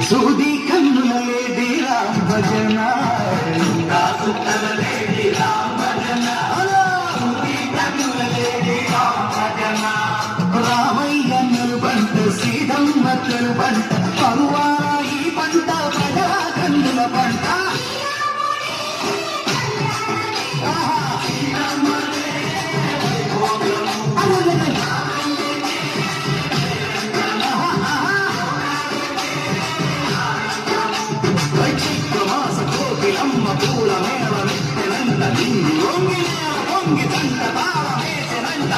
సూది కన్నుల లేడి రామ భజన లేడి రామ భజన సూది కన్నుల లేడి రామ భజన రామయ్యను బంట సీతమ్మ బంట పరువాయి పంట ప్రజా కన్నుల పంట పూల మేళ మెత్తెనంత నిండి వంగి వంగి తంట తాళ వేసినంత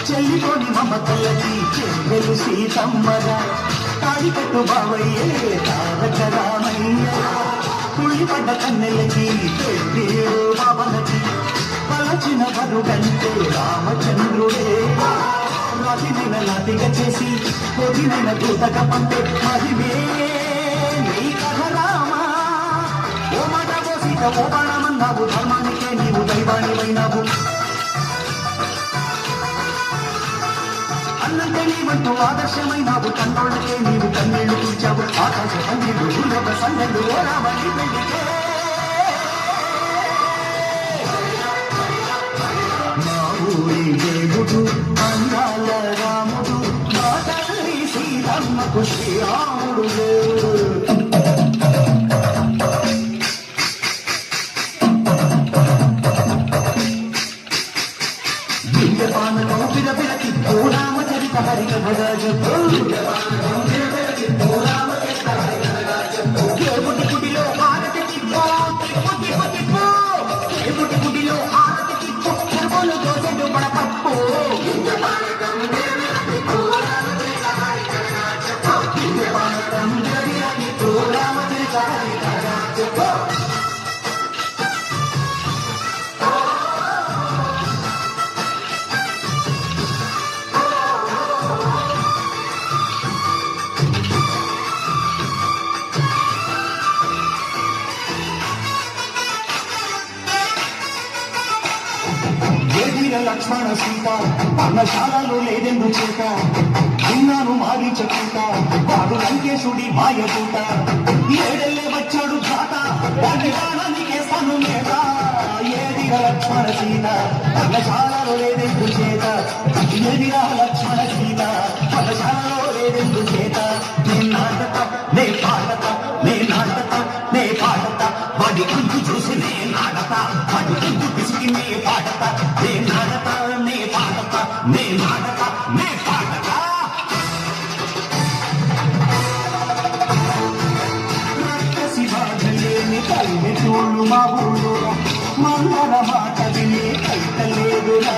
చెల్లిపోని మమతలకి చెల్లెలు సీతమ్మగా తాడికట్టు బావయ్యే తారక రామయ్య తుళ్ళిపడ్డ కన్నెలకి పెళ్ళిడు బావలకి పలచిన బరుగంటే రామచంద్రుడే మదినైన నాటిగా చేసి కొదినైన దూతగా పంపే మహిమే నీ కథ రామా ఓ మాట ఓ సీత ఓ బాణమన్నావు ధర్మానికే నీవు దైవానివైనావు అన్నంటే నీవంటూ ఆదర్శమైనావు కన్నోళ్ళకే నీవు కన్నీళ్లు కూర్చావు ఆకాశ పందిళ్ళు భూలోక సందళ్ళు ఓ రామని పెళ్లికే మా ఊరి దేవుడు అందాల రాముడు మా తల్లి సీతమ్మకు శ్రీరాముడు దివ్యపానకం పిరపిరకి రామచరిత హరిక దేవుడి గుడిలో హారతి తిప్పో తిప్పు తిప్పు తిప్పు దేవుడి గుడిలో హారతి తిప్పు చెరువులు దోసెడు పడపప్పు దివ్యపానకం రామచరిత హరిక లక్ష్మణ సీత పర్ణశాలలో లేదెందు చేత విన్నాను మారి చెప్పుట వాడు లంకేశుడి మాయపూట ఏడెల్లే వచ్చాడు ఘాత వాడి ప్రాణానికేస్తాను మేత ఏదిగా లక్ష్మణ సీత పర్ణశాలలో లేదెందు చేత ఏదిగా లక్ష్మణ సీత పర్ణశాలలో లేదెందు చేత నే నాటత నే పాడత నే నాటత నే పాడత వాడి గుంజు చూసి నే నాడత వాడి గుంజు పిసికి నే పాడత నే నాడత నే పాడత నే నాడత నే పాడత శివాజలేని కల్లి చూడు మా ఊళ్ళో మందర మాట విని కైతలేదురా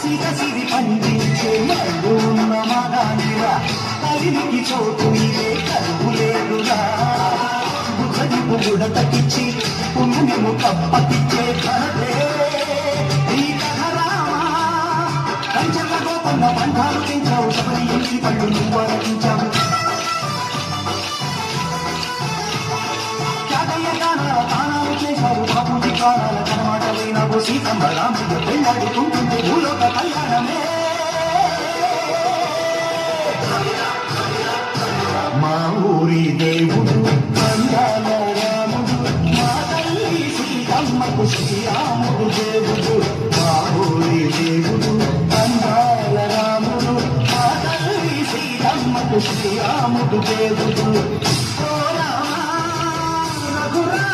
సిగ సిరి పండించే మళ్ళు ఉన్న మగానిరా కలికి చోటు ఇదే కరువు లేదురా బుద్ధదిపు గుడతకిచ్చి పుణ్యము కప్పకిచ్చే కరదే ఈ కథ రామా కంచెల గోపన్న బంధాలు తెంచావు శబరి ఇంటి పళ్ళు నువ్వు అరగించావు త్యాగయ్య గానాల తానాలు చేశావు బాబుజీ కాలాల కనమాటలైనావు సీతమ్మ రాముడు పెళ్ళాడుకుంటుంది భూలోక కళ్యాణమే మా ఊరి దేవుడు అందాల రాముడు మా తల్లి సీతమ్మకు శ్రీరాముడు దేవుడు మా ఊరి దేవుడు అందాల రాముడు మా తల్లి సీతమ్మకు శ్రీరాముడు దేవుడు ఓ రామ రఘురా